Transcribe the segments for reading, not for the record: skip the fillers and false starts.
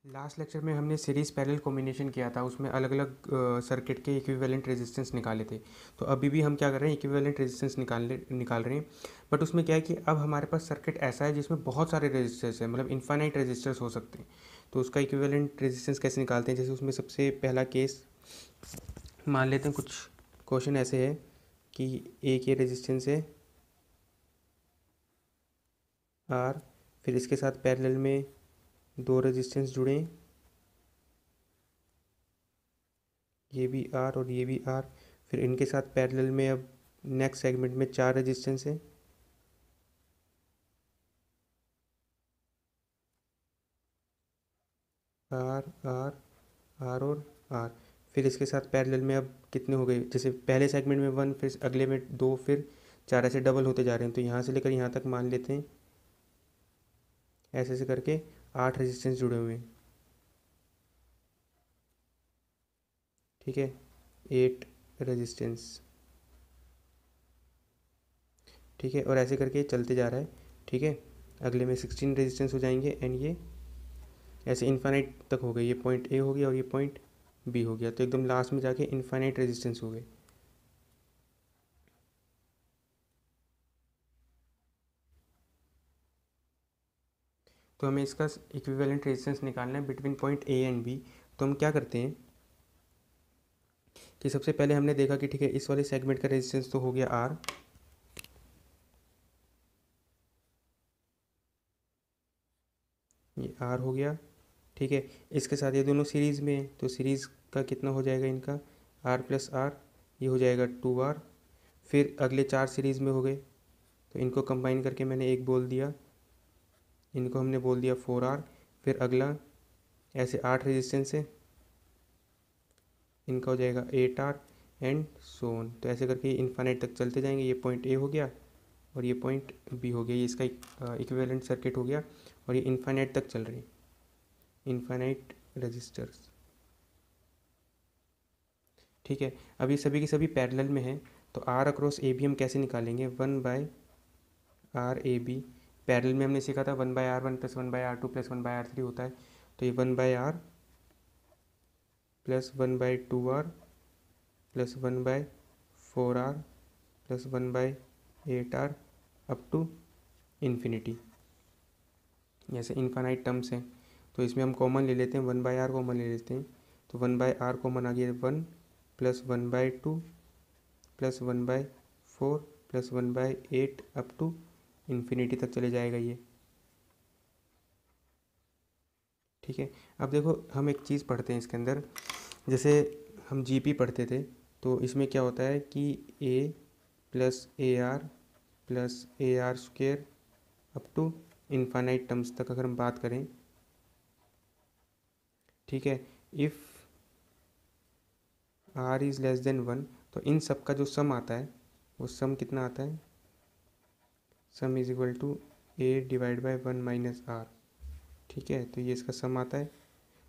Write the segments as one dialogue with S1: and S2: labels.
S1: Last lecture में हमने series parallel combination किया था, उसमें अलग अलग सर्किट के इक्विवेलेंट रेजिस्टेंस निकाले थे। तो अभी भी हम क्या कर रहे हैं, इक्विवेलेंट रेजिस्टेंस निकाल रहे हैं। बट उसमें क्या है कि अब हमारे पास सर्किट ऐसा है जिसमें बहुत सारे रेजिस्टर्स हैं, मतलब इनफाइनाइट रेजिस्टर्स हो सकते हैं। तो उसका इक्विवेलेंट रेजिस्टेंस कैसे निकालते हैं, जैसे उसमें सबसे पहला केस मान लेते हैं, कुछ क्वेश्चन ऐसे है कि एक ये रेजिस्टेंस है आर, फिर इसके साथ पैरेलल में दो रेजिस्टेंस जुड़े हैं, ये भी आर और ये भी आर। फिर इनके साथ पैरेलल में अब नेक्स्ट सेगमेंट में चार रेजिस्टेंस है, आर आर आर और आर। फिर इसके साथ पैरेलल में अब कितने हो गए, जैसे पहले सेगमेंट में वन, फिर अगले में दो, फिर चार, ऐसे डबल होते जा रहे हैं। तो यहाँ से लेकर यहाँ तक मान लेते हैं, ऐसे ऐसे करके 8 रेजिस्टेंस जुड़े हुए हैं। ठीक है, 8 रेजिस्टेंस। ठीक है, और ऐसे करके चलते जा रहा है। ठीक है, अगले में 16 रेजिस्टेंस हो जाएंगे, एंड ये ऐसे इन्फाइनाइट तक हो गए। ये पॉइंट ए हो गया और ये पॉइंट बी हो गया, तो एकदम लास्ट में जाके इन्फाइनाइट रेजिस्टेंस हो गए। तो हमें इसका इक्विवेलेंट रेजिस्टेंस निकालना है between point A and B. तो हम क्या करते हैं कि सबसे पहले हमने देखा कि ठीक है, इस वाले सेगमेंट का रेजिस्टेंस तो हो गया आर, ये आर हो गया। ठीक है, इसके साथ ये दोनों सीरीज़ में है, तो सीरीज़ का कितना हो जाएगा इनका, आर प्लस आर, ये हो जाएगा 2R। फिर अगले चार सीरीज़ में हो गए, तो इनको कंबाइन करके मैंने एक बोल दिया, इनको हमने बोल दिया 4R। फिर अगला ऐसे 8 रेजिस्टेंस है, इनका हो जाएगा 8R एंड सो ऑन। तो ऐसे करके इन्फाइनाइट तक चलते जाएंगे। ये पॉइंट ए हो गया और ये पॉइंट बी हो गया, ये इसका इक्विवेलेंट सर्किट हो गया। और ये इन्फाइनाइट तक चल रही है, इन्फाइनाइट रजिस्टर्स। ठीक है, अब ये सभी की सभी पैरेलल में है, तो आर अक्रॉस ए बी हम कैसे निकालेंगे, 1/r/AB। पैरेलल में हमने सीखा था 1/r1 plus 1/r2 plus 1/r3 होता है। तो ये 1/r plus 1/2r plus 1/4r plus 1/8r up to infinity, जैसे इन्फानाइट टर्म्स हैं। तो इसमें हम कॉमन ले लेते हैं, 1/r कॉमन ले लेते हैं। तो 1/r कॉमन आ गया 1 plus 1/2 plus 1/4 plus 1/8 up to infinity तक चले जाएगा ये। ठीक है, अब देखो हम एक चीज़ पढ़ते हैं इसके अंदर, जैसे हम जीपी पढ़ते थे, तो इसमें क्या होता है कि a plus a r plus a r square up to infinite terms तक अगर हम बात करें। ठीक है, if r is less than 1, तो इन सब का जो सम आता है वो सम कितना आता है, sum is equal to A divide by 1 minus R. ठीक है, तो ये इसका सम आता है।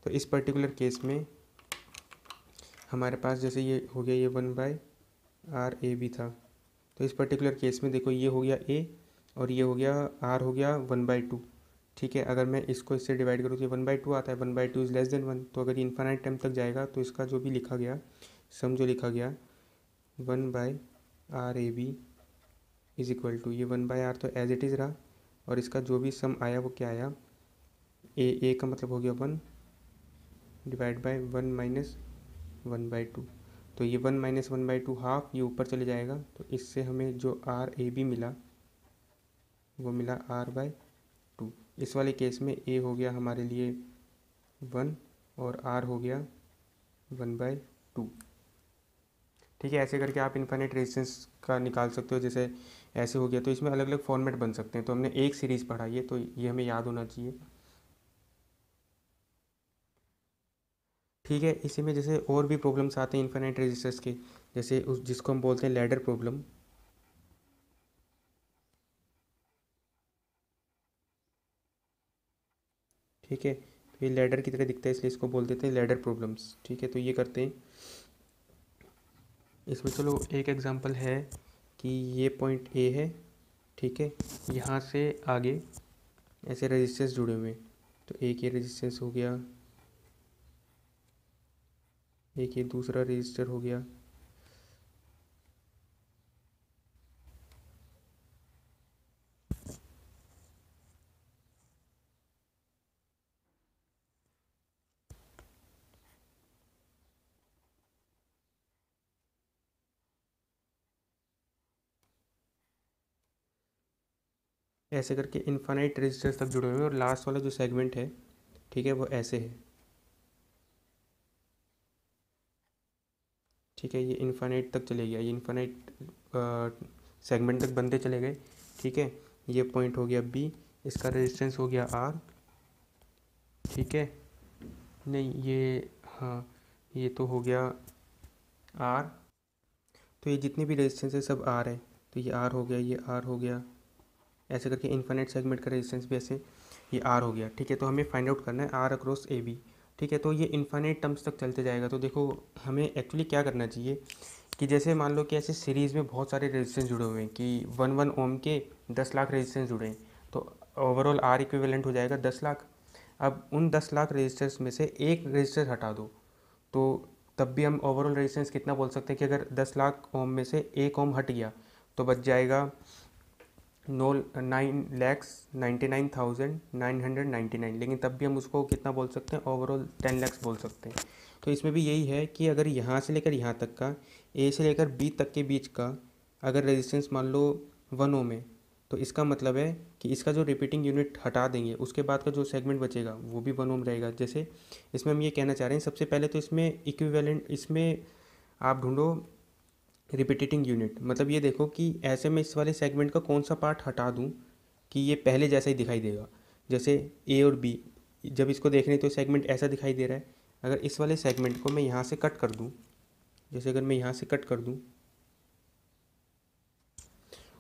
S1: तो इस पर्टिकुलर केस में हमारे पास जैसे ये हो गया, ये 1/r/AB था। तो इस पर्टिकुलर केस में देखो, ये हो गया ए और ये हो गया आर, हो गया 1/2। ठीक है, अगर मैं इसको इससे डिवाइड करूँ तो ये 1/2 आता है, 1/2 इज़ लेस देन 1। तो अगर ये इन्फाइनाइट टाइम तक जाएगा तो इसका जो भी लिखा गया सम, जो लिखा गया 1/r/AB इज इक्वल टू, ये 1/r तो एज इट इज़ रहा, और इसका जो भी सम आया वो क्या आया, ए का मतलब हो गया 1 डिवाइड बाय 1 माइनस 1/2। तो ये 1 माइनस 1/2 हाफ, ये ऊपर चले जाएगा। तो इससे हमें जो R/AB मिला वो मिला R/2। इस वाले केस में A हो गया हमारे लिए 1 और R हो गया 1/2। ठीक है, ऐसे करके आप इन्फाइनाइट रेजिस्टेंस का निकाल सकते हो। जैसे ऐसे हो गया, तो इसमें अलग अलग फॉर्मेट बन सकते हैं। तो हमने एक सीरीज़ पढ़ाई है, तो ये हमें याद होना चाहिए। ठीक है, इसी में जैसे और भी प्रॉब्लम्स आते हैं इन्फाइनाइट रेजिस्टर्स के, जैसे उस जिसको हम बोलते हैं लैडर प्रॉब्लम। ठीक है, तो ये लैडर की तरह दिखता है, इसलिए इसको बोल देते हैं लैडर प्रॉब्लम्स। ठीक है, तो ये करते हैं इसमें। चलो एक एग्जांपल है कि ये पॉइंट ए है। ठीक है, यहाँ से आगे ऐसे रेजिस्टेंस जुड़े हुए हैं। तो एक ये रेजिस्टेंस हो गया, एक ये दूसरा रजिस्टर हो गया। ऐसे करके इन्फानाइट रजिस्टर्स तक जुड़े हुए हैं और लास्ट वाला जो सेगमेंट है, ठीक है, वो ऐसे है। ठीक है, ये इन्फानाइट तक चले गया, ये इन्फानाइट सेगमेंट तक बनते चले गए। ठीक है, ये पॉइंट हो गया बी, इसका रेजिस्टेंस हो गया आर। ठीक है, नहीं ये, हाँ ये तो हो गया आर। तो ये जितने भी रेजिस्टेंस है सब आर है, तो ये आर हो गया, ये आर हो गया। ऐसे करके इन्फानाइट सेगमेंट का रेजिस्टेंस भी ऐसे ये आर हो गया। ठीक है, तो हमें फाइंड आउट करना है आर अक्रॉस ए बी। ठीक है, तो ये इन्फानाइट टर्म्स तक चलते जाएगा। तो देखो हमें एक्चुअली क्या करना चाहिए कि जैसे मान लो कि ऐसे सीरीज़ में बहुत सारे रेजिस्टेंस जुड़े हुए हैं कि 1 ओम के 10 लाख रेजिस्टेंस जुड़े हैं, तो ओवरऑल आर इक्विवेलेंट हो जाएगा 10 लाख। अब उन 10 लाख रेजिस्टेंस में से एक रेजिस्टेंस हटा दो, तो तब भी हम ओवरऑल रेजिस्टेंस कितना बोल सकते हैं कि अगर 10 लाख ओम में से 1 ओम हट गया तो बच जाएगा 9,99,999, लेकिन तब भी हम उसको कितना बोल सकते हैं, ओवरऑल 10 लैक्स बोल सकते हैं। तो इसमें भी यही है कि अगर यहाँ से लेकर यहाँ तक का, ए से लेकर बी तक के बीच का अगर रेजिस्टेंस मान लो 1 ओम है, तो इसका मतलब है कि इसका जो रिपीटिंग यूनिट हटा देंगे उसके बाद का जो सेगमेंट बचेगा वो भी 1 ओम रहेगा। जैसे इसमें हम ये कहना चाह रहे हैं, सबसे पहले तो इसमें इक्विवेलेंट, इसमें आप ढूंढो रिपीटिंग यूनिट। मतलब ये देखो कि ऐसे में इस वाले सेगमेंट का कौन सा पार्ट हटा दूं कि ये पहले जैसा ही दिखाई देगा। जैसे ए और बी, जब इसको देख रहे हैं तो सेगमेंट ऐसा दिखाई दे रहा है। अगर इस वाले सेगमेंट को मैं यहाँ से कट कर दूँ, जैसे अगर मैं यहाँ से कट कर दूँ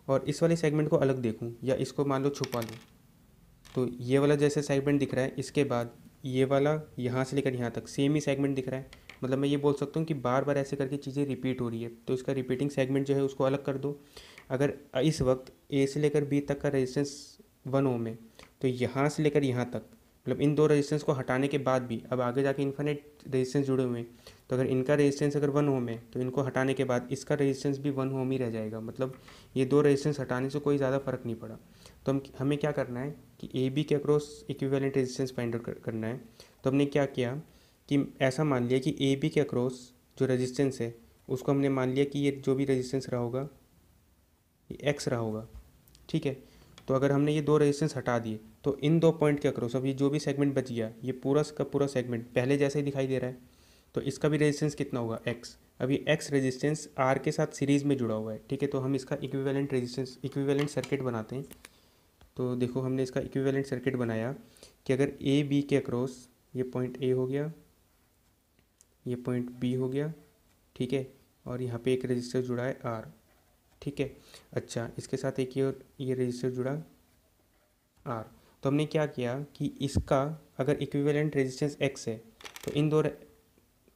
S1: और इस वाले सेगमेंट को अलग देखूँ या इसको मान लो छुपा लूँ, तो ये वाला जैसे सेगमेंट दिख रहा है, इसके बाद ये वाला यहाँ से लेकर यहाँ तक सेम ही सेगमेंट दिख रहा है। मतलब मैं ये बोल सकता हूँ कि बार बार ऐसे करके चीज़ें रिपीट हो रही है, तो इसका रिपीटिंग सेगमेंट जो है उसको अलग कर दो। अगर इस वक्त ए से लेकर बी तक का रेजिस्टेंस 1 ओम है, तो यहाँ से लेकर यहाँ तक, मतलब इन दो रेजिस्टेंस को हटाने के बाद भी अब आगे जाके इन्फिनिट रेजिस्टेंस जुड़े हुए हैं, तो अगर इनका रेजिस्टेंस अगर 1 ओम है तो इनको हटाने के बाद इसका रेजिस्टेंस भी 1 ओम ही रह जाएगा। मतलब ये दो रेजिस्टेंस हटाने से कोई ज़्यादा फर्क नहीं पड़ा। तो हमें क्या करना है कि ए बी के across equivalent resistance find out करना है। तो हमने क्या किया कि ऐसा मान लिया कि ए बी के अक्रॉस जो रेजिस्टेंस है उसको हमने मान लिया कि ये जो भी रेजिस्टेंस रहा होगा ये एक्स रहा होगा। ठीक है, तो अगर हमने ये दो रेजिस्टेंस हटा दिए तो इन दो पॉइंट के अक्रॉस अब ये जो भी सेगमेंट बच गया ये पूरा का पूरा सेगमेंट पहले जैसे ही दिखाई दे रहा है, तो इसका भी रेजिस्टेंस कितना होगा, एक्स। अब ये एक्स रेजिस्टेंस आर के साथ सीरीज़ में जुड़ा हुआ है। ठीक है, तो हम इसका इक्विवेलेंट रेजिस्टेंस, इक्विवेलेंट सर्किट बनाते हैं। तो देखो हमने इसका इक्विवेलेंट सर्किट बनाया कि अगर ए बी के अक्रॉस ये पॉइंट ए हो गया, ये पॉइंट बी हो गया, ठीक है, और यहाँ पे एक रजिस्टर जुड़ा है आर। ठीक है, अच्छा इसके साथ एक और ये रजिस्टर जुड़ा आर। तो हमने क्या किया कि इसका अगर इक्विवेलेंट रेजिस्टेंस एक्स है तो इन दो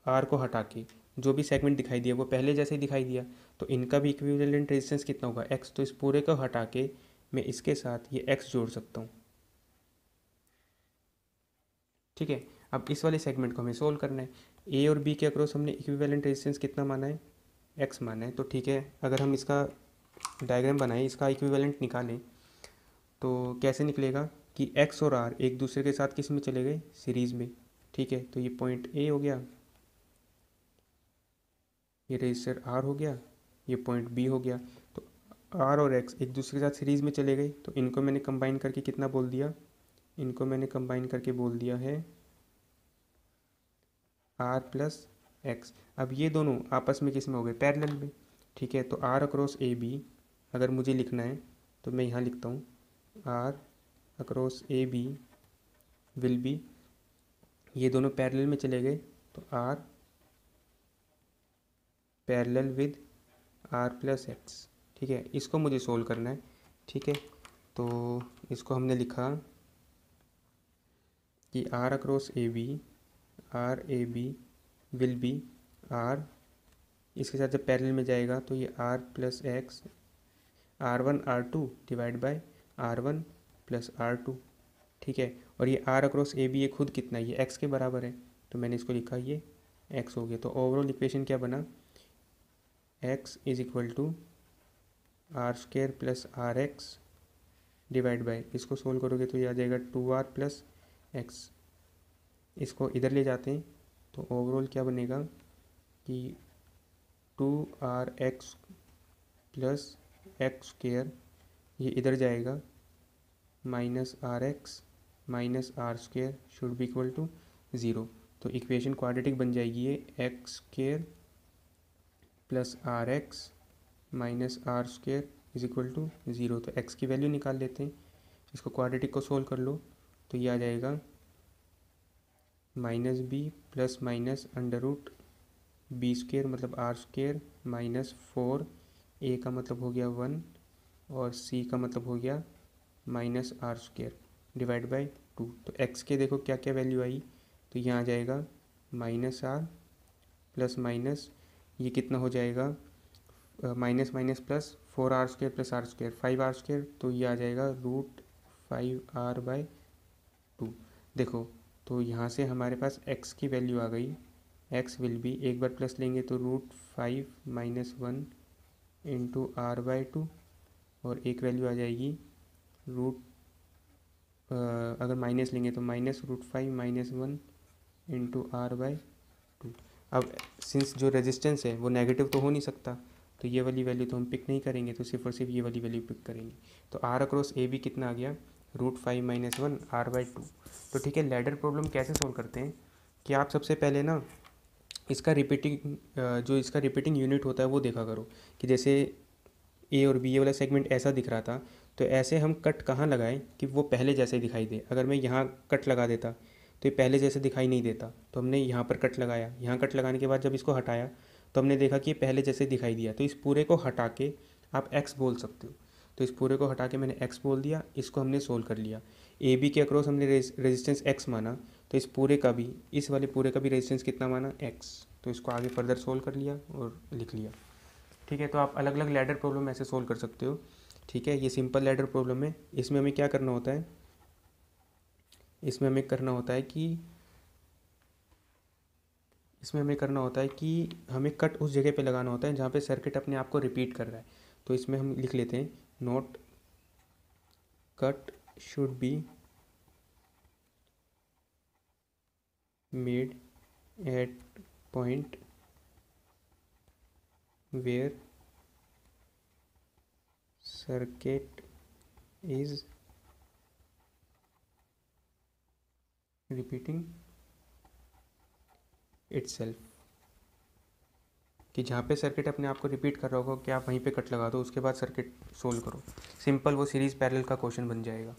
S1: आर को हटा के जो भी सेगमेंट दिखाई दिया वो पहले जैसे ही दिखाई दिया, तो इनका भी इक्विवेलेंट रेजिस्टेंस कितना होगा, एक्स। तो इस पूरे को हटा के मैं इसके साथ ये एक्स जोड़ सकता हूँ। ठीक है, अब इस वाले सेगमेंट को हमें सोल्व करना है। ए और बी के अक्रॉस हमने इक्विवेलेंट रेजिस्टेंस कितना माना है, एक्स माना है। तो ठीक है, अगर हम इसका डायग्राम बनाएं, इसका इक्विवेलेंट निकालें, तो कैसे निकलेगा कि एक्स और आर एक दूसरे के साथ किस में चले गए, सीरीज़ में। ठीक है, तो ये पॉइंट ए हो गया, ये रजिस्टर आर हो गया, ये पॉइंट बी हो गया। तो आर और एक्स एक दूसरे के साथ सीरीज़ में चले गए, तो इनको मैंने कंबाइन करके कितना बोल दिया, इनको मैंने कंबाइन करके बोल दिया है आर प्लस एक्स। अब ये दोनों आपस में किस में हो गए, पैरेलल में। ठीक है, तो आर अक्रॉस ए बी अगर मुझे लिखना है तो मैं यहाँ लिखता हूँ R across A B will be, ये दोनों पैरेलल में चले गए तो R parallel with R plus X. ठीक है, इसको मुझे सोल्व करना है। ठीक है, तो इसको हमने लिखा कि R across A B, R A B will be R, इसके साथ जब पैरेलल में जाएगा तो ये R plus X R one R two divide by R one plus R two. ठीक है, और ये आर अक्रॉस ए बी ये खुद कितना है, ये एक्स के बराबर है, तो मैंने इसको लिखा ये एक्स हो गया। तो ओवरऑल इक्वेशन क्या बना, X is equal to R square plus R X divide by, इसको सोल्व करोगे तो ये आ जाएगा 2r प्लस एक्स। इसको इधर ले जाते हैं तो ओवरऑल क्या बनेगा कि 2rx प्लस एक्स स्क्वायर, ये इधर जाएगा, minus R X minus R square should be equal to zero. तो इक्वेशन क्वाड्रेटिक बन जाएगी ये, X square plus R X minus R square is equal to zero. तो एक्स की वैल्यू निकाल लेते हैं, इसको क्वाड्रेटिक को सोल्व कर लो तो ये आ जाएगा minus B plus minus under root B square मतलब आर स्क्वायर माइनस 4, ए का मतलब हो गया 1 और सी का मतलब हो गया minus R square divide by 2। तो एक्स के देखो क्या क्या वैल्यू आई, तो यहाँ आ जाएगा माइनस आर प्लस माइनस, ये कितना हो जाएगा minus minus plus 4r square plus R square 5r square, तो ये आ जाएगा रूट 5r बाई 2। देखो तो यहाँ से हमारे पास x की वैल्यू आ गई, x विल बी, एक बार प्लस लेंगे तो root 5 minus 1 into R by 2, और एक वैल्यू आ जाएगी रूट अगर माइनस लेंगे तो minus root 5 minus 1 into R by 2। अब सिंस जो रेजिस्टेंस है वो नेगेटिव तो हो नहीं सकता, तो ये वाली वैल्यू तो हम पिक नहीं करेंगे, तो सिर्फ और सिर्फ ये वाली वैल्यू पिक करेंगे। तो आर अक्रॉस ए बी कितना आ गया, रूट 5 माइनस 1 आर बाई 2। तो ठीक है, लैडर प्रॉब्लम कैसे सोल्व करते हैं कि आप सबसे पहले ना इसका रिपीटिंग जो इसका रिपीटिंग यूनिट होता है वो देखा करो, कि जैसे ए और बी ये वाला सेगमेंट ऐसा दिख रहा था, तो ऐसे हम कट कहाँ लगाएं कि वो पहले जैसे ही दिखाई दे। अगर मैं यहाँ कट लगा देता तो ये पहले जैसे दिखाई नहीं देता, तो हमने यहाँ पर कट लगाया, यहाँ कट लगाने के बाद जब इसको हटाया तो हमने देखा कि ये पहले जैसे दिखाई दिया। तो इस पूरे को हटा के आप x बोल सकते हो, तो इस पूरे को हटा के मैंने x बोल दिया, इसको हमने सोल्व कर लिया। ए बी के अक्रॉस हमने रेजिस्टेंस x माना, तो इस पूरे का भी, इस वाले पूरे का भी रेजिस्टेंस कितना माना, x। तो इसको आगे फर्दर सोल्व कर लिया और लिख लिया। ठीक है, तो आप अलग अलग लैडर प्रॉब्लम ऐसे सोल्व कर सकते हो। ठीक है, ये सिंपल लैडर प्रॉब्लम है। इसमें हमें क्या करना होता है, इसमें हमें करना होता है कि हमें कट उस जगह पे लगाना होता है जहाँ पे सर्किट अपने आप को रिपीट कर रहा है। तो इसमें हम लिख लेते हैं, note cut should be made at point where circuit is repeating itself, कि जहाँ पे सर्किट अपने आप को रिपीट कर रहा होगा कि आप वहीं पे कट लगा दो, उसके बाद सर्किट सोल्व करो। सिंपल वो सीरीज पैरेलल का क्वेश्चन बन जाएगा।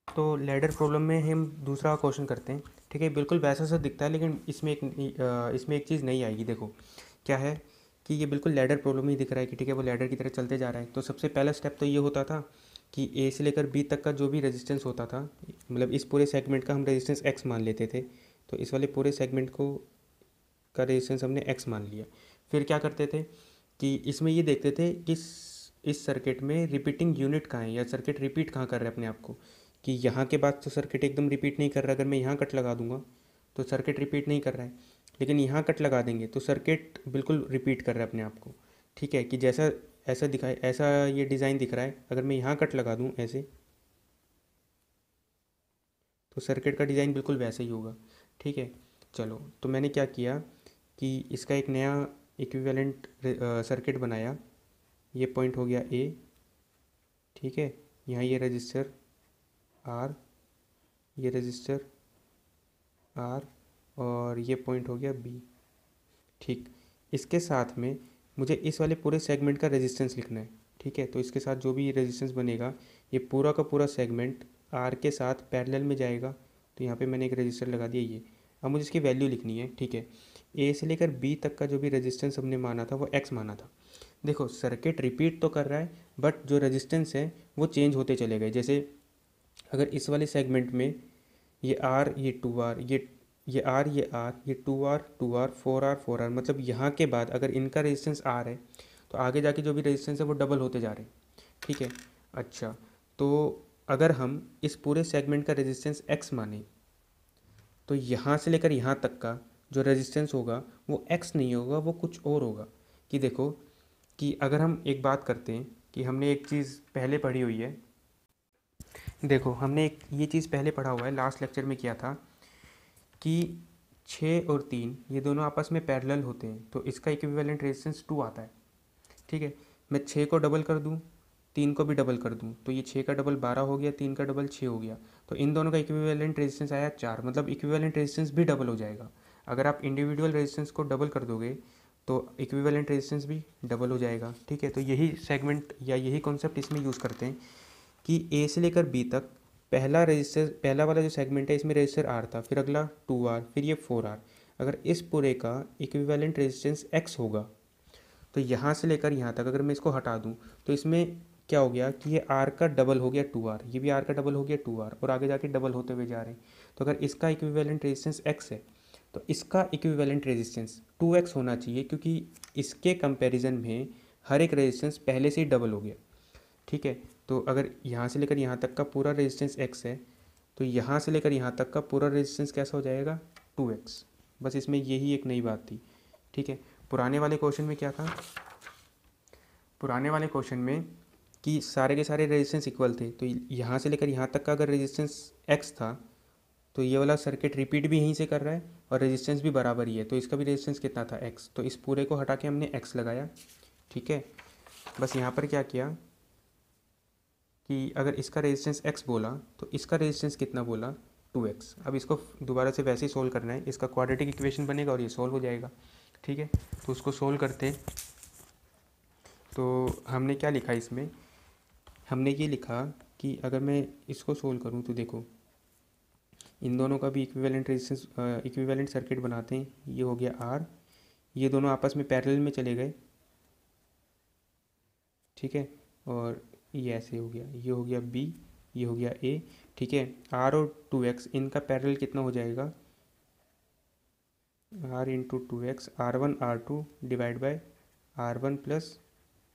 S1: तो लैडर प्रॉब्लम में हम दूसरा क्वेश्चन करते हैं। ठीक है, बिल्कुल वैसा सा दिखता है, लेकिन इसमें एक चीज़ नहीं आएगी। देखो क्या है कि ये बिल्कुल लैडर प्रॉब्लम ही दिख रहा है कि ठीक है वो लैडर की तरह चलते जा रहा है। तो सबसे पहला स्टेप तो ये होता था कि ए से लेकर बी तक का जो भी रेजिस्टेंस होता था, मतलब इस पूरे सेगमेंट का हम रेजिस्टेंस एक्स मान लेते थे। तो इस वाले पूरे सेगमेंट को का रेजिस्टेंस हमने एक्स मान लिया। फिर क्या करते थे कि इसमें ये देखते थे कि इस सर्किट में रिपीटिंग यूनिट कहाँ है, या सर्किट रिपीट कहाँ कर रहा है अपने आप को, कि यहाँ के बाद तो सर्किट एकदम रिपीट नहीं कर रहा। अगर मैं यहाँ कट लगा दूंगा तो सर्किट रिपीट नहीं कर रहा है, लेकिन यहाँ कट लगा देंगे तो सर्किट बिल्कुल रिपीट कर रहा है अपने आप को। ठीक है, कि जैसा ऐसा दिखाए, ऐसा ये डिज़ाइन दिख रहा है, अगर मैं यहाँ कट लगा दूँ ऐसे, तो सर्किट का डिज़ाइन बिल्कुल वैसे ही होगा। ठीक है, चलो तो मैंने क्या किया कि इसका एक नया इक्विवेलेंट सर्किट बनाया। ये पॉइंट हो गया ए, ठीक है, यहाँ ये रजिस्टर आर, ये रजिस्टर आर, और ये पॉइंट हो गया बी। ठीक, इसके साथ में मुझे इस वाले पूरे सेगमेंट का रेजिस्टेंस लिखना है। ठीक है, तो इसके साथ जो भी रेजिस्टेंस बनेगा, ये पूरा का पूरा सेगमेंट आर के साथ पैरेलल में जाएगा। तो यहाँ पे मैंने एक रजिस्टर लगा दिया ये। अब मुझे इसकी वैल्यू लिखनी है। ठीक है, ए से लेकर बी तक का जो भी रेजिस्टेंस हमने माना था वो एक्स माना था। देखो सर्किट रिपीट तो कर रहा है, बट जो रेजिस्टेंस है वो चेंज होते चले गए। जैसे अगर इस वाले सेगमेंट में ये आर, ये 2r, ये आर, ये आर, ये 2r 2r 4r 4r, मतलब यहाँ के बाद अगर इनका रेजिस्टेंस आर है तो आगे जाके जो भी रेजिस्टेंस है वो डबल होते जा रहे हैं। ठीक है, अच्छा तो अगर हम इस पूरे सेगमेंट का रेजिस्टेंस x माने तो यहाँ से लेकर यहाँ तक का जो रेजिस्टेंस होगा वो x नहीं होगा, वो कुछ और होगा। कि देखो कि अगर हम एक बात करते हैं कि हमने एक चीज़ पहले पढ़ी हुई है, देखो हमने एक ये चीज़ पहले पढ़ा हुआ है, लास्ट लेक्चर में किया था कि 6 और 3 ये दोनों आपस में पैरेलल होते हैं तो इसका इक्विवेलेंट रेजिस्टेंस 2 आता है। ठीक है, मैं 6 को डबल कर दूँ, 3 को भी डबल कर दूँ तो ये 6 का डबल 12 हो गया, 3 का डबल 6 हो गया, तो इन दोनों का इक्विवेलेंट रेजिस्टेंस आया 4, मतलब इक्विवेलेंट रेजिस्टेंस भी डबल हो जाएगा। अगर आप इंडिविजुअल रेजिस्टेंस को डबल कर दोगे तो इक्विवेलेंट रेजिस्टेंस भी डबल हो जाएगा। ठीक है, तो यही सेगमेंट या यही कॉन्सेप्ट इसमें यूज़ करते हैं कि ए से लेकर बी तक पहला रजिस्टर, पहला वाला जो सेगमेंट है इसमें रजिस्टर आर था, फिर अगला 2R, फिर ये 4R। अगर इस पूरे का इक्विवेलेंट रेजिस्टेंस एक्स होगा तो यहाँ से लेकर यहाँ तक अगर मैं इसको हटा दूँ तो इसमें क्या हो गया कि ये R का डबल हो गया 2R, ये भी R का डबल हो गया 2R, और आगे जाके डबल होते हुए जा रहे हैं। तो अगर इसका इक्विवेलेंट रेजिस्टेंस x है तो इसका इक्विवेलेंट रेजिस्टेंस 2x होना चाहिए, क्योंकि इसके कंपैरिजन में हर एक रेजिस्टेंस पहले से ही डबल हो गया। ठीक है, तो अगर यहाँ से लेकर यहाँ तक का पूरा रेजिस्टेंस x है तो यहाँ से लेकर यहाँ तक का पूरा रेजिस्टेंस कैसा हो जाएगा 2x। बस इसमें यही एक नई बात थी। ठीक है, पुराने वाले क्वेश्चन में क्या था, पुराने वाले क्वेश्चन में कि सारे के सारे रेजिस्टेंस इक्वल थे, तो यहाँ से लेकर यहाँ तक का अगर रेजिस्टेंस x था तो ये वाला सर्किट रिपीट भी यहीं से कर रहा है और रेजिस्टेंस भी बराबर ही है, तो इसका भी रेजिस्टेंस कितना था x, तो इस पूरे को हटा के हमने x लगाया। ठीक है, बस यहाँ पर क्या किया कि अगर इसका रेजिस्टेंस x बोला तो इसका रेजिस्टेंस कितना बोला 2x। अब इसको दोबारा से वैसे ही सोल्व करना है, इसका क्वाड्रेटिक इक्वेशन बनेगा और ये सोल्व हो जाएगा। ठीक है, तो उसको सोल्व करते हैं। तो हमने क्या लिखा इसमें, हमने ये लिखा कि अगर मैं इसको सोल्व करूँ तो देखो इन दोनों का भी इक्विवेलेंट रेजिस्टेंस, इक्विवेलेंट सर्किट बनाते हैं। ये हो गया R, ये दोनों आपस में पैरेलल में चले गए। ठीक है, और ये ऐसे हो गया, ये हो गया B, ये हो गया A। ठीक है, R और 2x इनका पैरेलल कितना हो जाएगा, R into 2x, R1 R2 divide by R1 plus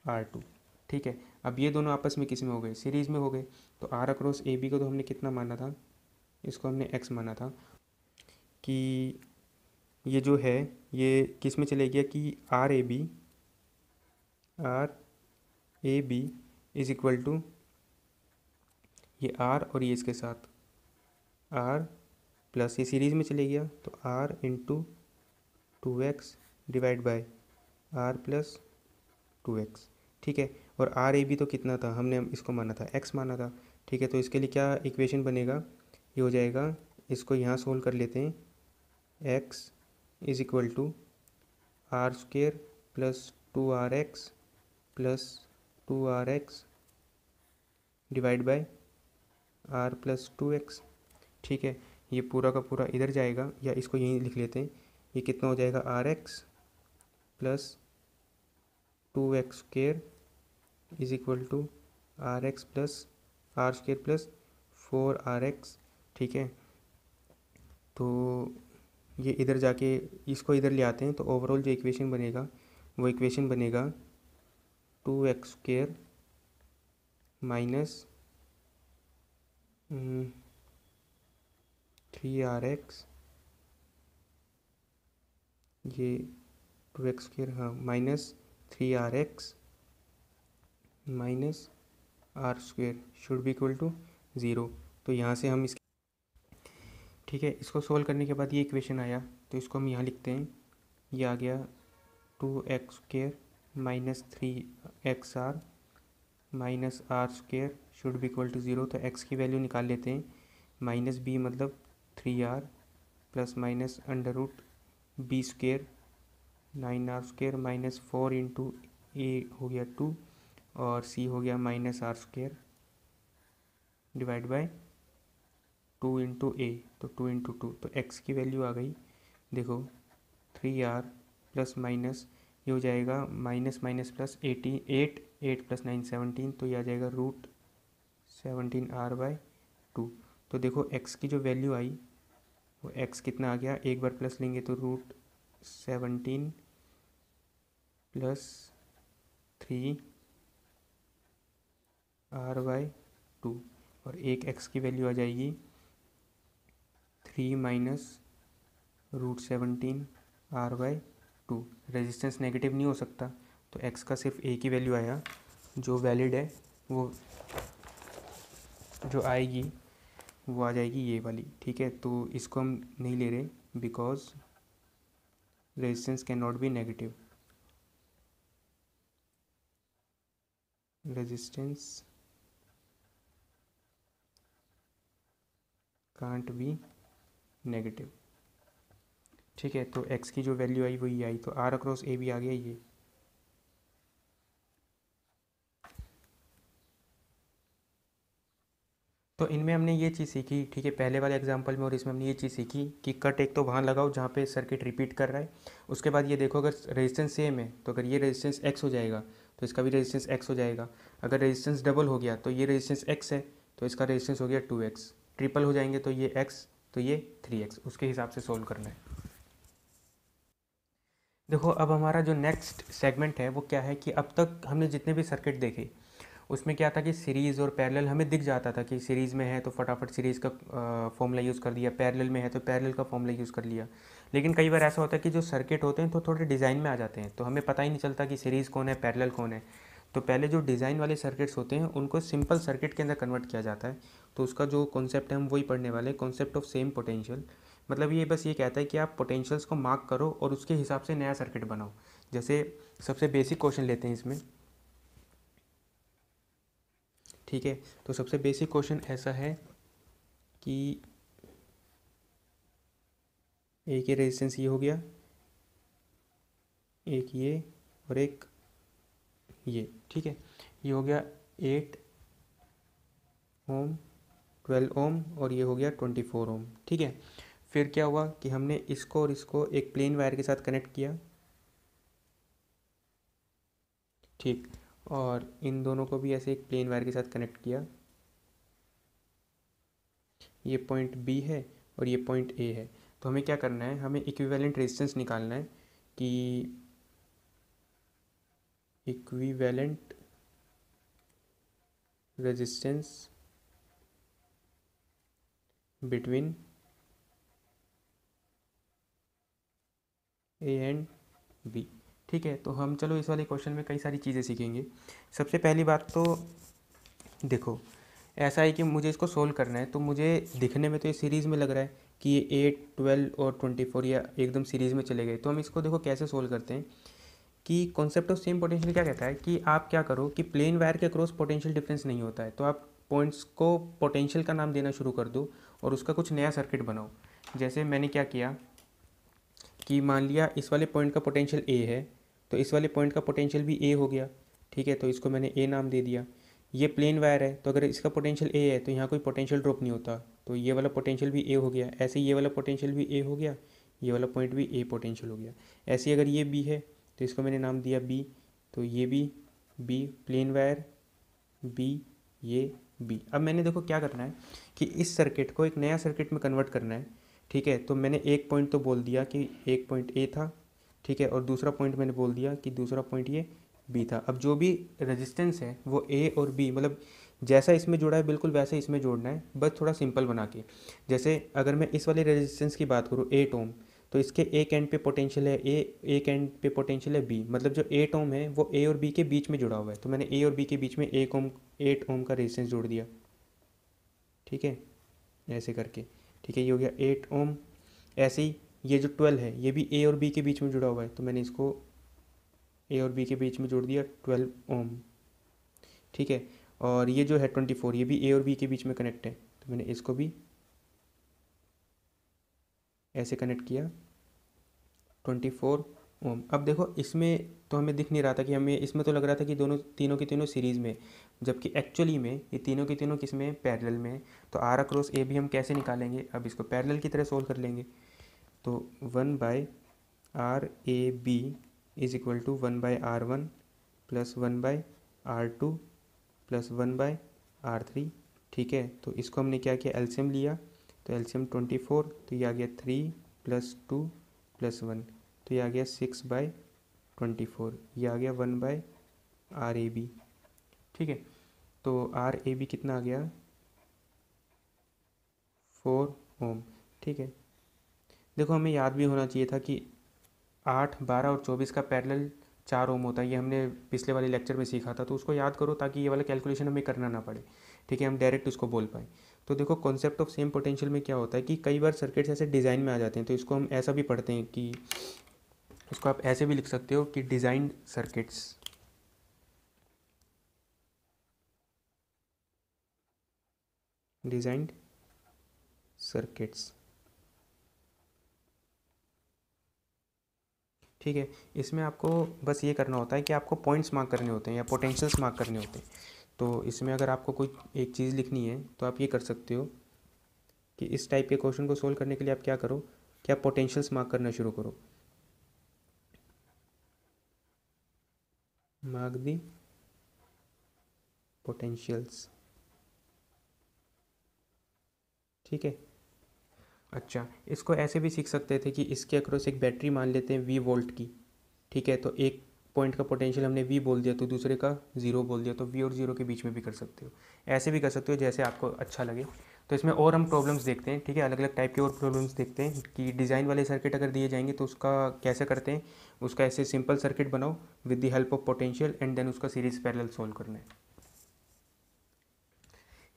S1: R2। ठीक है, अब ये दोनों आपस में किस में हो गए, सीरीज़ में हो गए। तो R अक्रॉस ए बी को तो हमने कितना माना था, इसको हमने x माना था कि ये जो है ये किस में चले गया कि R A B is equal to ये R और ये इसके साथ R प्लस ये सीरीज़ में चले गया तो R into 2x divide by R plus 2x। ठीक है, और आर ए बी तो कितना था, हमने इसको माना था x माना था। ठीक है, तो इसके लिए क्या इक्वेशन बनेगा, ये हो जाएगा, इसको यहाँ सोल्व कर लेते हैं, x is equal to R square plus 2rx plus 2rx divide by r plus 2x। ठीक है, ये पूरा का पूरा इधर जाएगा, या इसको यहीं लिख लेते हैं, ये कितना हो जाएगा rx plus 2x square is equal to rx plus r square plus 4rx। ठीक है, तो ये इधर जाके इसको इधर ले आते हैं तो ओवरऑल जो इक्वेशन बनेगा वो इक्वेशन बनेगा 2x स्क्वेयर माइनस 3rx, ये 2x स्क्वेयर, हाँ, minus 3rx minus are square should be equal to 0। तो यहाँ से हम इस, ठीक है, इसको सोल्व करने के बाद ये इक्वेशन आया तो इसको हम यहाँ लिखते हैं, ये आ गया 2x square minus 3xr minus are square should be equal to 0। तो x की वैल्यू निकाल लेते हैं, माइनस b मतलब 3r plus minus under root b square 9r square minus 4 into a हो गया 2 और c हो गया minus are square divide by 2 into a, तो 2 इंटू 2, तो x की वैल्यू आ गई, देखो 3r प्लस माइनस ये हो जाएगा माइनस माइनस प्लस 8 प्लस 9 17, तो ये आ जाएगा रूट 17r/2। तो देखो x की जो वैल्यू आई वो x कितना आ गया, एक बार प्लस लेंगे तो रूट 17 प्लस 3r/2, और एक x की वैल्यू आ जाएगी 3 माइनस √17 R/2। रेजिस्टेंस नेगेटिव नहीं हो सकता, तो x का सिर्फ एक ही वैल्यू आया जो वैलिड है, वो जो आएगी वो आ जाएगी ये वाली। ठीक है, तो इसको हम नहीं ले रहे because resistance can not be negative. Resistance can't be negative. ठीक है, तो x की जो वैल्यू आई वो ये आई, तो R अक्रॉस ए भी आ गया ये। तो इनमें हमने ये चीज़ सीखी, ठीक है, पहले वाले एग्जांपल में और इसमें हमने ये चीज़ सीखी कि कट एक तो वहाँ लगाओ जहाँ पे सर्किट रिपीट कर रहा है। उसके बाद ये देखो, अगर रेजिस्टेंस सेम है तो अगर ये रेजिस्टेंस x हो जाएगा तो इसका भी रेजिस्टेंस x हो जाएगा। अगर रेजिस्टेंस डबल हो गया तो ये रेजिस्टेंस x है तो इसका रेजिस्टेंस हो गया 2x। ट्रिपल हो जाएंगे तो ये x, तो ये 3x। उसके हिसाब से सोल्व करना है। देखो, अब हमारा जो नेक्स्ट सेगमेंट है वो क्या है कि अब तक हमने जितने भी सर्किट देखे उसमें क्या था कि सीरीज़ और पैरेलल हमें दिख जाता था कि सीरीज़ में है तो फटाफट सीरीज़ का फॉर्मूला यूज़ कर दिया, पैरेलल में है तो पैरेलल का फॉर्मूला यूज़ कर लिया। लेकिन कई बार ऐसा होता है कि जो सर्किट होते हैं तो थोड़े डिज़ाइन में आ जाते हैं, तो हमें पता ही नहीं चलता कि सीरीज़ कौन है, पैरेलल कौन है। तो पहले जो डिज़ाइन वाले सर्किट्स होते हैं उनको सिंपल सर्किट के अंदर कन्वर्ट किया जाता है। तो उसका जो कॉन्सेप्ट है हम वही पढ़ने वाले हैं, कॉन्सेप्ट ऑफ सेम पोटेंशियल। मतलब ये बस ये कहता है कि आप पोटेंशियल्स को मार्क करो और उसके हिसाब से नया सर्किट बनाओ। जैसे सबसे बेसिक क्वेश्चन लेते हैं इसमें। ठीक है, तो सबसे बेसिक क्वेश्चन ऐसा है कि एक ये रेजिस्टेंस ये हो गया, एक ये और एक ये। ठीक है, ये हो गया 8 ओम, 12 ओम और ये हो गया 24 ओम। ठीक है, फिर क्या हुआ कि हमने इसको और इसको एक प्लेन वायर के साथ कनेक्ट किया। ठीक, और इन दोनों को भी ऐसे एक प्लेन वायर के साथ कनेक्ट किया। ये पॉइंट बी है और ये पॉइंट ए है। तो हमें क्या करना है, हमें इक्विवेलेंट रेजिस्टेंस निकालना है कि equivalent resistance between A and B. ठीक है, तो हम चलो इस वाले क्वेश्चन में कई सारी चीज़ें सीखेंगे। सबसे पहली बात तो देखो, ऐसा है कि मुझे इसको सोल्व करना है, तो मुझे दिखने में तो ये सीरीज़ में लग रहा है कि ये 8, 12 और 24 या एकदम सीरीज़ में चले गए। तो हम इसको देखो कैसे सोल्व करते हैं कि कॉन्सेप्ट ऑफ सेम पोटेंशियल क्या कहता है कि आप क्या करो कि प्लेन वायर के क्रॉस पोटेंशियल डिफरेंस नहीं होता है, तो आप पॉइंट्स को पोटेंशियल का नाम देना शुरू कर दो और उसका कुछ नया सर्किट बनाओ। जैसे मैंने क्या किया कि मान लिया इस वाले पॉइंट का पोटेंशियल ए है तो इस वाले पॉइंट का पोटेंशियल भी ए हो गया। ठीक है, तो इसको मैंने ए नाम दे दिया। ये प्लेन वायर है तो अगर इसका पोटेंशियल ए है तो यहाँ कोई पोटेंशियल ड्रॉप नहीं होता, तो ये वाला पोटेंशियल भी ए हो गया। ऐसे ये वाला पोटेंशियल भी ए हो गया, ये वाला पॉइंट भी ए पोटेंशियल हो गया। ऐसे अगर ये बी है तो इसको मैंने नाम दिया बी, तो ये भी बी प्लेन वायर बी, ये बी। अब मैंने देखो क्या करना है कि इस सर्किट को एक नया सर्किट में कन्वर्ट करना है। ठीक है, तो मैंने एक पॉइंट तो बोल दिया कि एक पॉइंट ए था। ठीक है, और दूसरा पॉइंट मैंने बोल दिया कि दूसरा पॉइंट ये बी था। अब जो भी रेजिस्टेंस है वो ए और बी, मतलब जैसा इसमें जोड़ा है बिल्कुल वैसे इसमें जोड़ना है, बस थोड़ा सिंपल बना के। जैसे अगर मैं इस वाले रेजिस्टेंस की बात करूँ 8 ओम, तो इसके एक एंड पे पोटेंशियल है ए, एक एंड पे पोटेंशियल है बी, मतलब जो 8 ओम है वो ए और बी के बीच में जुड़ा हुआ है, तो मैंने ए और बी के बीच में 8 ओम का रेजिस्टेंस जोड़ दिया। ठीक है, ऐसे करके। ठीक है, ये हो गया 8 ओम। ऐसे ही ये जो 12 है ये भी ए और बी के बीच में जुड़ा हुआ है, तो मैंने इसको ए और बी के बीच में जोड़ दिया 12 ओम। ठीक है, और ये जो है 24 ये भी ए और बी के बीच में कनेक्ट है, तो मैंने इसको भी ऐसे कनेक्ट किया 24 ओम। अब देखो इसमें तो हमें दिख नहीं रहा था कि हमें, इसमें तो लग रहा था कि दोनों तीनों की तीनों सीरीज़ में, जबकि एक्चुअली में ये तीनों की तीनों किस में, पैरेलल में। तो आर अक्रॉस ए भी हम कैसे निकालेंगे, अब इसको पैरेलल की तरह सोल्व कर लेंगे। तो 1/RAB is equal to 1/R1 plus 1/R2 plus 1/R3। ठीक है, तो इसको हमने क्या किया, एलसीएम लिया, तो एलसीएम 24, तो ये आ गया 3 + 2 + 1, तो ये आ गया 6/24। ये आ गया 1/RAB। ठीक है, तो RAB कितना आ गया 4 ओम। ठीक है, देखो हमें याद भी होना चाहिए था कि 8, 12 और 24 का पैरेलल 4 ओम होता है, ये हमने पिछले वाले लेक्चर में सीखा था, तो उसको याद करो ताकि ये वाला कैलकुलेशन हमें करना ना पड़े। ठीक है, हम डायरेक्ट उसको बोल पाए। तो देखो कॉन्सेप्ट ऑफ सेम पोटेंशियल में क्या होता है कि कई बार सर्किट्स ऐसे डिज़ाइन में आ जाते हैं, तो इसको हम ऐसा भी पढ़ते हैं कि इसको आप ऐसे भी लिख सकते हो कि डिज़ाइंड सर्किट्स। Designed circuits. ठीक है, इसमें आपको बस ये करना होता है कि आपको पॉइंट्स मार्क करने होते हैं या पोटेंशियल्स मार्क करने होते हैं। तो इसमें अगर आपको कोई एक चीज़ लिखनी है तो आप ये कर सकते हो कि इस टाइप के क्वेश्चन को सोल्व करने के लिए आप क्या करो कि आप पोटेंशियल्स मार्क करना शुरू करो। Mark the potentials. ठीक है, अच्छा इसको ऐसे भी सीख सकते थे कि इसके अक्रॉस एक बैटरी मान लेते हैं V वोल्ट की। ठीक है, तो एक पॉइंट का पोटेंशियल हमने V बोल दिया तो दूसरे का 0 बोल दिया, तो V और 0 के बीच में भी कर सकते हो, ऐसे भी कर सकते हो जैसे आपको अच्छा लगे। तो इसमें और हम प्रॉब्लम्स देखते हैं। ठीक है, अलग अलग टाइप के और प्रॉब्लम्स देखते हैं कि डिज़ाइन वाले सर्किट अगर दिए जाएंगे तो उसका कैसे करते हैं। उसका ऐसे सिंपल सर्किट बनाओ with the help of potential and then उसका सीरीज पैरेलल सोल्व करना है।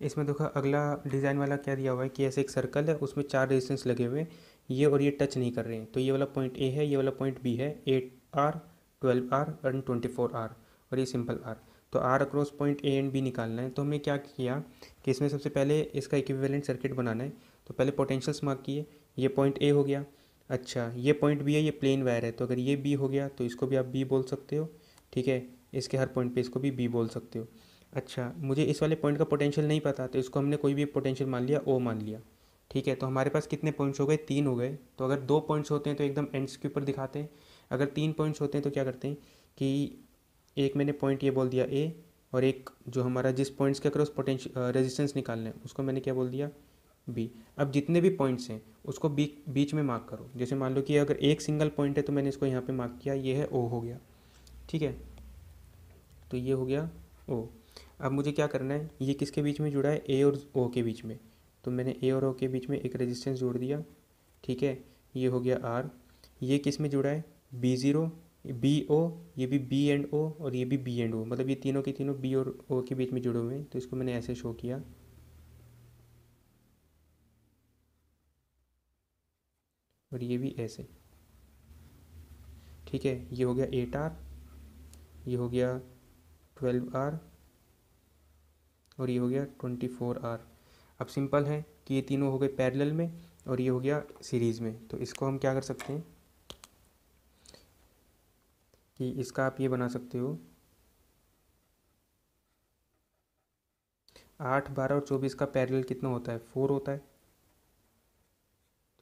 S1: इसमें देखो अगला डिज़ाइन वाला क्या दिया हुआ है कि ऐसे एक सर्कल है, उसमें 4 रेजिस्टेंस लगे हुए हैं, ये और ये टच नहीं कर रहे हैं, तो ये वाला पॉइंट ए है, ये वाला पॉइंट बी है, 8R, 12R एंड 24R, और ये सिंपल R। तो R across point A and B निकालना है। तो हमने क्या किया कि इसमें सबसे पहले इसका इक्विवेलेंट सर्किट बनाना है। तो पहले पोटेंशियल्स मार्क किए, ये पॉइंट ए हो गया। अच्छा ये पॉइंट बी है, ये प्लेन वायर है, तो अगर ये बी हो गया तो इसको भी आप बी बोल सकते हो। ठीक है, इसके हर पॉइंट पे इसको भी बी बोल सकते हो। अच्छा मुझे इस वाले पॉइंट का पोटेंशियल नहीं पता, तो इसको हमने कोई भी पोटेंशियल मान लिया, ओ मान लिया। ठीक है, तो हमारे पास कितने पॉइंट्स हो गए, 3 हो गए। तो अगर 2 पॉइंट्स होते हैं तो एकदम एंड्स के ऊपर दिखाते हैं, अगर 3 पॉइंट्स होते हैं तो क्या करते हैं कि एक मैंने पॉइंट ये बोल दिया ए, और एक जो हमारा जिस पॉइंट्स के अक्रॉस पोटेंशियल रेजिस्टेंस निकालना है उसको मैंने क्या बोल दिया, बी। अब जितने भी पॉइंट्स हैं उसको बीच में मार्क करो। जैसे मान लो कि अगर एक सिंगल पॉइंट है तो मैंने इसको यहाँ पे मार्क किया, ये है ओ हो गया। ठीक है, तो ये हो गया ओ। अब मुझे क्या करना है, ये किसके बीच में जुड़ा है, ए और ओ के बीच में, तो मैंने ए और ओ के बीच में एक रेजिस्टेंस जोड़ दिया। ठीक है, ये हो गया आर। ये किस में जुड़ा है, B0, बी ओ, ये भी बी एंड ओ और ये भी बी एंड ओ, मतलब ये तीनों के तीनों बी और ओ के बीच में जुड़े हुए हैं, तो इसको मैंने ऐसे शो किया। और ये भी ऐसे। ठीक है, ये हो गया 8R, ये हो गया 12R और ये हो गया 24R। अब सिंपल है कि ये तीनों हो गए पैरेलल में और ये हो गया सीरीज़ में। तो इसको हम क्या कर सकते हैं कि इसका आप ये बना सकते हो, 8, 12 और 24 का पैरेलल कितना होता है, 4 होता है।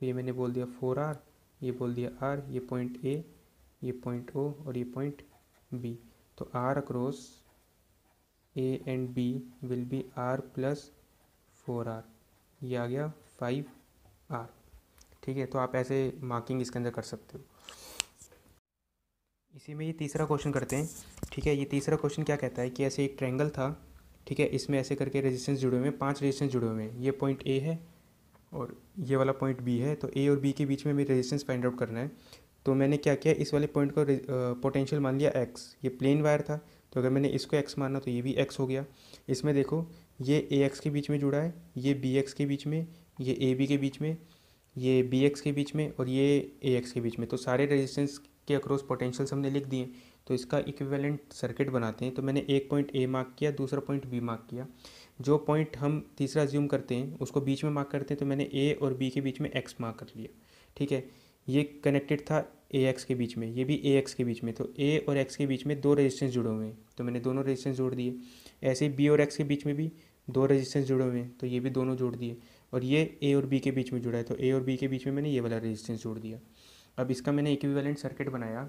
S1: तो ये मैंने बोल दिया 4R, ये बोल दिया R, ये पॉइंट ए, ये पॉइंट ओ और ये पॉइंट बी। तो R across A and B will be R plus 4R, ये आ गया 5R। ठीक है, तो आप ऐसे मार्किंग इसके अंदर कर सकते हो। इसी में ये तीसरा क्वेश्चन करते हैं। ठीक है, ये तीसरा क्वेश्चन क्या कहता है कि ऐसे एक ट्रायंगल था। ठीक है, इसमें ऐसे करके रेजिस्टेंस जुड़े हुए हैं, 5 रेजिस्टेंस जुड़े हुए हैं, ये पॉइंट ए है और ये वाला पॉइंट बी है। तो ए और बी के बीच में हमें रेजिस्टेंस फाइंड आउट करना है। तो मैंने क्या किया, इस वाले पॉइंट को पोटेंशियल मान लिया एक्स, ये प्लेन वायर था, तो अगर मैंने इसको एक्स माना तो ये भी एक्स हो गया। इसमें देखो ये ए एक्स के बीच में जुड़ा है, ये बी एक्स के बीच में, ये ए बी के बीच में, ये बी एक्स के बीच में और ये ए एक्स के बीच में। तो सारे रेजिस्टेंस के अक्रॉस पोटेंशियल्स हमने लिख दिए। तो इसका इक्विवेलेंट सर्किट बनाते हैं। तो मैंने एक पॉइंट ए मार्क किया, दूसरा पॉइंट बी मार्क किया। जो पॉइंट हम तीसरा ज्यूम करते हैं उसको बीच में मार्क करते हैं, तो मैंने ए और बी के बीच में एक्स मार्क कर लिया। ठीक है, ये कनेक्टेड था ए एक्स के बीच में, ये भी ए एक्स के बीच में, तो ए और एक्स के बीच में 2 रेजिस्टेंस जुड़े हुए हैं, तो मैंने दोनों रेजिस्टेंस जोड़ दिए। ऐसे ही बी और एक्स के बीच में भी 2 रेजिस्टेंस जुड़े हुए हैं, तो ये भी दोनों जोड़ दिए। और ये ए और बी के बीच में जुड़ा है, तो ए और बी के बीच में मैंने ये वाला रेजिस्टेंस जोड़ दिया। अब इसका मैंने इक्विवेलेंट सर्किट बनाया,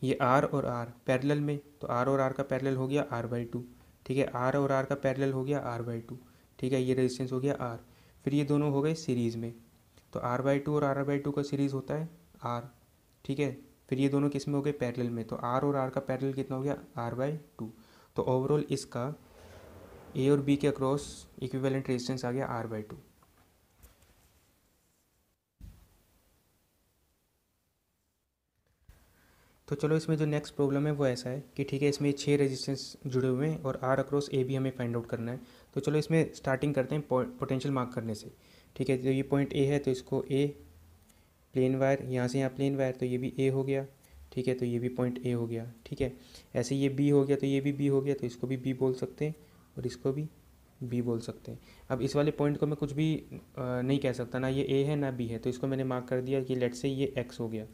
S1: ये आर और आर पैरेलल में, तो आर और आर का पैरेलल हो गया R/2। ठीक है, आर और आर का पैरेलल हो गया R/2। ठीक है, ये रेजिस्टेंस हो गया आर। फिर ये दोनों हो गए सीरीज़ में, तो R/2 और R/2 का सीरीज़ होता है आर। ठीक है, फिर ये दोनों किस में हो गए, पैरेलल में, तो आर और आर का पैरेलल कितना हो गया, R/2। तो ओवरऑल इसका ए और बी के अक्रॉस इक्विवेलेंट रेजिस्टेंस आ गया R/2। तो चलो इसमें जो नेक्स्ट प्रॉब्लम है वो ऐसा है कि ठीक है, इसमें 6 रेजिस्टेंस जुड़े हुए हैं और आर अक्रॉस ए भी हमें फाइंड आउट करना है। तो चलो इसमें स्टार्टिंग करते हैं पोटेंशियल मार्क करने से। ठीक है, तो ये पॉइंट ए है तो इसको ए, प्लेन वायर यहाँ से यहाँ प्लेन वायर, तो ये भी ए हो गया। ठीक है, तो ये भी पॉइंट ए हो गया। ठीक है, ऐसे ये बी हो गया तो ये भी बी हो गया, तो इसको भी बी बोल सकते हैं और इसको भी बी बोल सकते हैं। अब इस वाले पॉइंट को मैं कुछ भी नहीं कह सकता, ना ये ए है ना बी है, तो इसको मैंने मार्क कर दिया कि लेट से ये एक्स हो गया।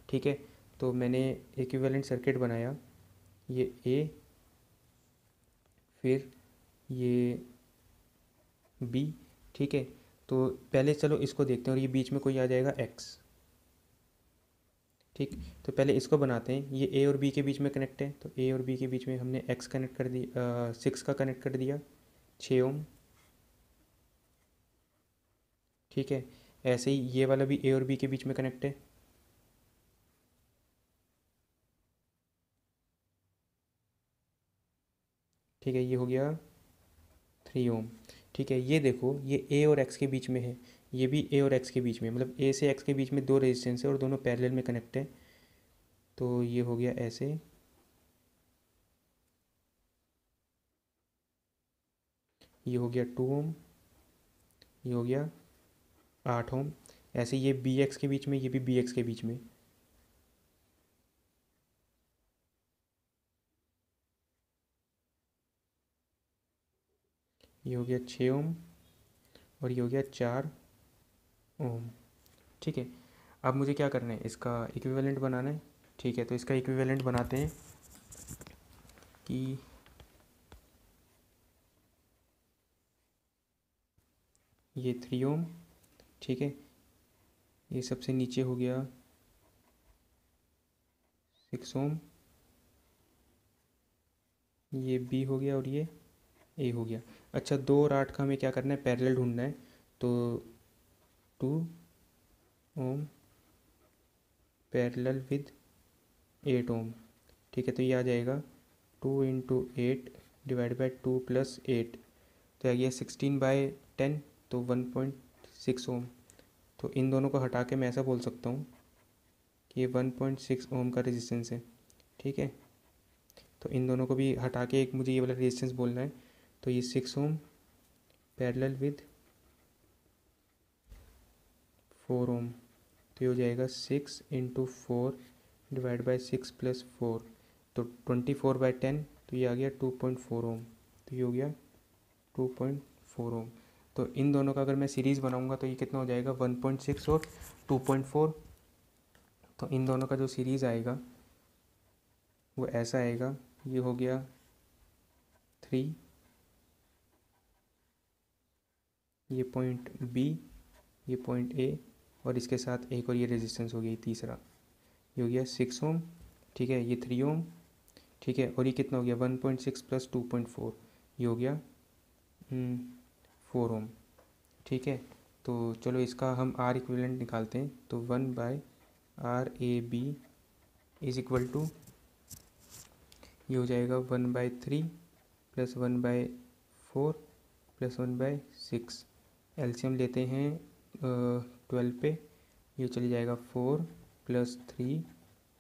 S1: ठीक है, तो मैंने इक्विवेलेंट सर्किट बनाया, ये ए, फिर ये बी। ठीक है, तो पहले चलो इसको देखते हैं, और ये बीच में कोई आ जाएगा एक्स। ठीक, तो पहले इसको बनाते हैं। ये ए और बी के बीच में कनेक्ट है, तो ए और बी के बीच में हमने एक्स कनेक्ट कर दिया, 6 का कनेक्ट कर दिया, 6 ओम। ठीक है, ऐसे ही ये वाला भी ए और बी के बीच में कनेक्ट है। ठीक है, ये हो गया 3 ओम। ठीक है, ये देखो ये ए और एक्स के बीच में है, ये भी ए और एक्स के बीच में, मतलब ए से एक्स के बीच में 2 रेजिस्टेंस है और दोनों पैरेलल में कनेक्ट है। तो ये हो गया ऐसे, ये हो गया 2 ओम, ये हो गया 8 ओम। ऐसे ये बी एक्स के बीच में, ये भी बी एक्स के बीच में। ये हो गया 6 ओम और ये हो गया 4 ओम। ठीक है, अब मुझे क्या करना है, इसका इक्विवेलेंट बनाना है। ठीक है, तो इसका इक्विवेलेंट बनाते हैं कि ये 3 ओम। ठीक है, ये सबसे नीचे हो गया 6 ओम, ये बी हो गया और ये ए हो गया। अच्छा, 2 और 8 का हमें क्या करना है, पैरेलल ढूंढना है। तो 2 ओम पैरेलल विद 8 ओम। ठीक है, तो ये आ जाएगा 2 इंटू 8 डिवाइड बाई 2 प्लस 8, तो आ गया 16/10, तो 1.6 ओम। तो इन दोनों को हटा के मैं ऐसा बोल सकता हूँ कि ये 1.6 ओम का रेजिस्टेंस है। ठीक है, तो इन दोनों को भी हटा के एक मुझे ये वाला रेजिस्टेंस बोलना है। तो ये 6 ओम पैरेलल विद 4 ओम, तो ये हो जाएगा 6 इंटू 4 डिवाइड बाई 6 प्लस 4, तो 24/10, तो ये आ गया 2.4 ओम। तो ये हो गया 2.4 ओम। तो इन दोनों का अगर मैं सीरीज़ बनाऊंगा तो ये कितना हो जाएगा, 1.6 और 2.4। तो इन दोनों का जो सीरीज़ आएगा वो ऐसा आएगा, ये हो गया 3, ये पॉइंट बी, ये पॉइंट ए, और इसके साथ एक और ये रेजिस्टेंस हो गया तीसरा, ये हो गया 6 ओम। ठीक है, ये 3 ओम। ठीक है, और ये कितना हो गया, 1.6 प्लस 2.4, ये हो गया 4 ओम। ठीक है, तो चलो इसका हम आर इक्विवेलेंट निकालते हैं। तो 1/RAB इज इक्वल टू, ये हो जाएगा 1/3 प्लस 1/4 प्लस 1/6। एलसीएम लेते हैं 12 पे, ये चली जाएगा 4 प्लस 3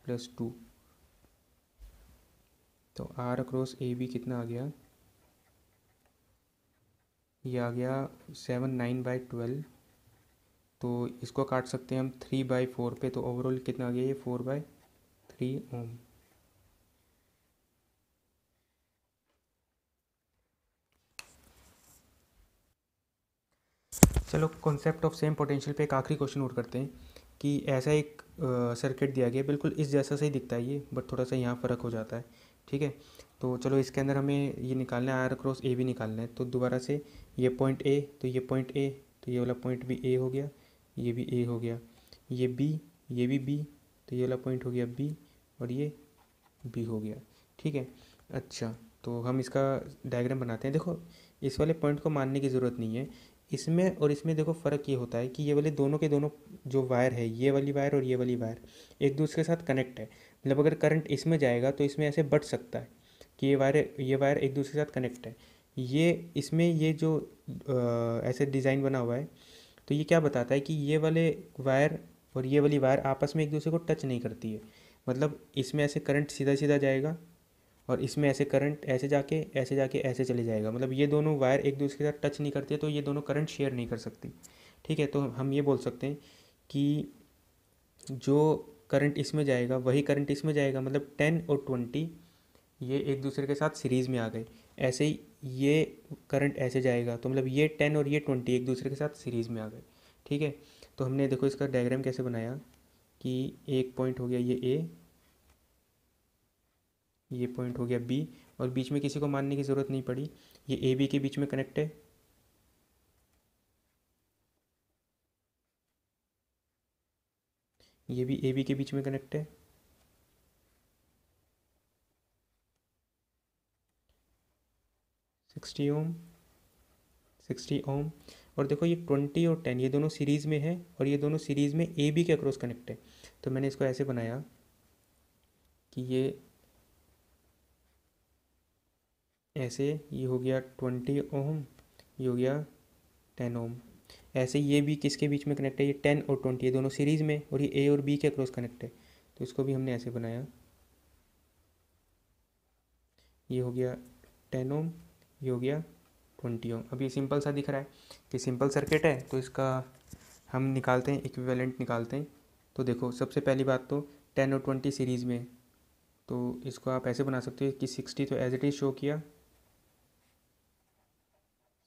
S1: प्लस 2, तो आर अक्रॉस ए बी कितना आ गया, ये आ गया 7/9/12। तो इसको काट सकते हैं हम 3/4 पे, तो ओवरऑल कितना आ गया, ये 4/3 ओम। चलो कॉन्सेप्ट ऑफ सेम पोटेंशियल पे एक आखिरी क्वेश्चन और करते हैं कि ऐसा एक सर्किट दिया गया, बिल्कुल इस जैसा सही दिखता है ये, बट थोड़ा सा यहाँ फ़र्क हो जाता है। ठीक है, तो चलो इसके अंदर हमें ये निकालना है, आर क्रॉस ए भी निकालना है। तो दोबारा से ये पॉइंट ए, तो ये पॉइंट ए, तो ये वाला पॉइंट भी ए हो गया, ये भी ए हो गया, ये बी, ये भी बी, तो ये वाला पॉइंट हो गया बी और ये बी हो गया। ठीक है, अच्छा, तो हम इसका डायग्राम बनाते हैं। देखो इस वाले पॉइंट को मानने की ज़रूरत नहीं है, इसमें और इसमें देखो फ़र्क ये होता है कि ये वाले दोनों के दोनों जो वायर है, ये वाली वायर और ये वाली वायर एक दूसरे के साथ कनेक्ट है। मतलब अगर करंट इसमें जाएगा तो इसमें ऐसे बढ़ सकता है कि ये वायर एक दूसरे के साथ कनेक्ट है। ये इसमें ये जो ऐसे डिज़ाइन बना हुआ है, तो ये क्या बताता है कि ये वाले वायर और ये वाली वायर आपस में एक दूसरे को टच नहीं करती है। मतलब इसमें ऐसे करंट सीधा सीधा जाएगा और इसमें ऐसे करंट ऐसे जाके ऐसे जाके ऐसे चले जाएगा। मतलब ये दोनों वायर एक दूसरे के साथ टच नहीं करती, तो ये दोनों करंट शेयर नहीं कर सकती। ठीक है, तो हम ये बोल सकते हैं कि जो करंट इसमें जाएगा वही करंट इसमें जाएगा, मतलब 10 और 20 ये एक दूसरे के साथ सीरीज़ में आ गए। ऐसे ही ये करंट ऐसे जाएगा, तो मतलब ये 10 और ये 20 एक दूसरे के साथ सीरीज़ में आ गए। ठीक है, तो हमने देखो इसका डायग्राम कैसे बनाया कि एक पॉइंट हो गया ये ए, ये पॉइंट हो गया बी, और बीच में किसी को मानने की ज़रूरत नहीं पड़ी, ये ए बी के बीच में कनेक्ट है। ये भी ए बी के बीच में कनेक्ट है। सिक्सटी ओम, 60 ओम। और देखो ये 20 और 10 ये दोनों सीरीज़ में है, और ये दोनों सीरीज़ में ए बी के अक्रॉस कनेक्ट है। तो मैंने इसको ऐसे बनाया कि ये ऐसे, ये हो गया 20 ओम, ये हो गया 10 ओम। ऐसे ये भी किसके बीच में कनेक्ट है, ये 10 और 20 ये दोनों सीरीज़ में, और ये ए और बी के अक्रॉस कनेक्ट है। तो इसको भी हमने ऐसे बनाया, ये हो गया 10 ओम, ये हो गया 20 ओम। अब ये सिंपल सा दिख रहा है कि सिंपल सर्किट है, तो इसका हम निकालते हैं, इक्विवेलेंट निकालते हैं। तो देखो सबसे पहली बात तो 10 और 20 सीरीज़ में, तो इसको आप ऐसे बना सकते हो कि 60 तो एज इट इज़ शो किया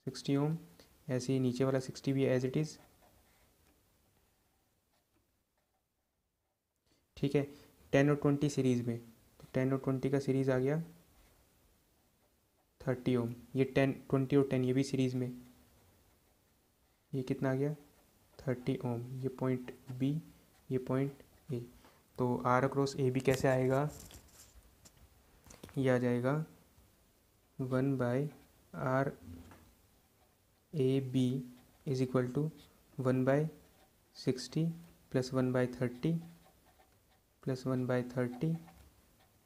S1: 60 ओम, ऐसे ही नीचे वाला 60 भी एज इट इज़। ठीक है, 10 और 20 सीरीज़ में, तो 10 और 20 का सीरीज़ आ गया 30 ओम। ये 10 20 और 10 ये भी सीरीज़ में, ये कितना आ गया 30 ओम। ये पॉइंट बी, ये पॉइंट ए। तो आर अक्रॉस ए बी कैसे आएगा, ये आ जाएगा 1/r A B is equal to 1/60 plus 1/30 plus 1/30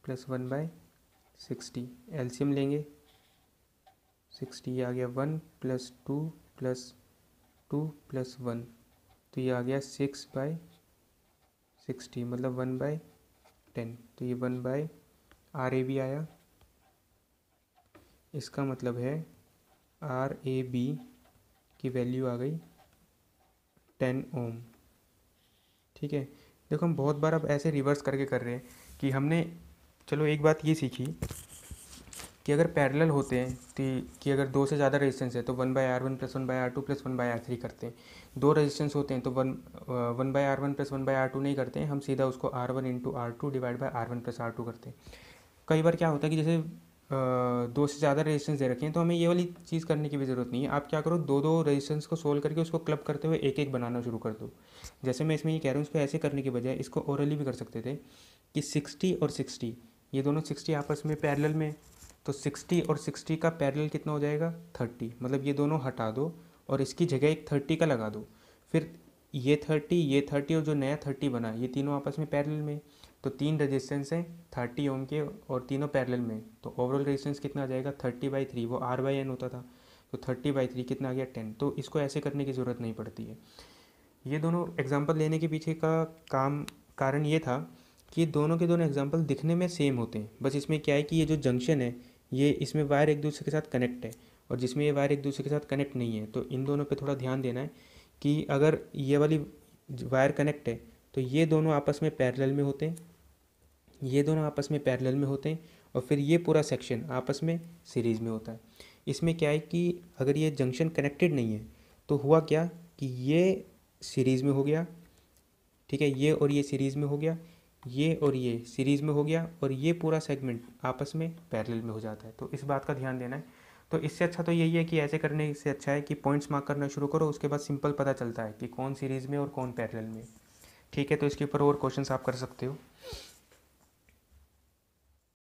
S1: plus 1/60। LCM लेंगे, 60 आ गया 1 प्लस 2 प्लस 2 प्लस 1, तो ये आ गया 6/60, मतलब 1/10। तो ये 1/r ए बी आया। इसका मतलब है आर ए बी की वैल्यू आ गई 10 ओम। ठीक है, देखो हम बहुत बार अब ऐसे रिवर्स करके कर रहे हैं कि हमने, चलो एक बात ये सीखी कि अगर पैरेलल होते हैं कि अगर दो से ज़्यादा रेजिस्टेंस है तो 1/r1 plus 1/r2 plus 1/r3 करते हैं। दो रेजिस्टेंस होते हैं तो 1/r1 प्लस 1/r2 नहीं करते हैं, हम सीधा उसको R1 into R2 divide by R1 plus R2 करते हैं। कई बार क्या होता है कि जैसे दो से ज़्यादा रेजिस्टेंस दे रखे हैं, तो हमें ये वाली चीज़ करने की भी ज़रूरत नहीं है। आप क्या करो, दो दो रेजिस्टेंस को सोल्व करके उसको क्लब करते हुए एक एक बनाना शुरू कर दो। जैसे मैं इसमें ये कह रहा हूँ, इसको ऐसे करने के बजाय इसको ओरली भी कर सकते थे कि 60 और 60 ये दोनों 60 आपस में पैरेलल में, तो 60 और 60 का पैरेलल कितना हो जाएगा 30। मतलब ये दोनों हटा दो और इसकी जगह एक 30 का लगा दो। फिर ये 30 और जो नया 30 बना, ये तीनों आपस में पैरेलल में, तो तीन रेजिस्टेंस हैं 30 ओम के और तीनों पैरेलल में, तो ओवरऑल रेजिस्टेंस कितना आ जाएगा 30/3। वो R/N होता था, तो 30/3 कितना आ गया 10। तो इसको ऐसे करने की ज़रूरत नहीं पड़ती है। ये दोनों एग्जाम्पल लेने के पीछे का कारण ये था कि ये दोनों के दोनों एग्जाम्पल दिखने में सेम होते हैं, बस इसमें क्या है कि ये जो जंक्शन है ये इसमें वायर एक दूसरे के साथ कनेक्ट है, और जिसमें ये वायर एक दूसरे के साथ कनेक्ट नहीं है। तो इन दोनों पे थोड़ा ध्यान देना है कि अगर ये वाली वायर कनेक्ट है तो ये दोनों आपस में पैरेलल में होते हैं, ये दोनों आपस में पैरेलल में होते हैं, और फिर ये पूरा सेक्शन आपस में सीरीज़ में होता है। इसमें क्या है कि अगर ये जंक्शन कनेक्टेड नहीं है तो हुआ क्या कि ये सीरीज़ में हो गया, ठीक है, ये और ये सीरीज़ में हो गया, ये और ये सीरीज़ में हो गया, और ये पूरा सेगमेंट आपस में पैरेलल में हो जाता है। तो इस बात का ध्यान देना है। तो इससे अच्छा तो यही है कि ऐसे करने से अच्छा है कि पॉइंट्स मार्क करना शुरू करो, उसके बाद सिंपल पता चलता है कि कौन सीरीज़ में और कौन पैरेलल में। ठीक है, तो इसके ऊपर और क्वेश्चंस आप कर सकते हो।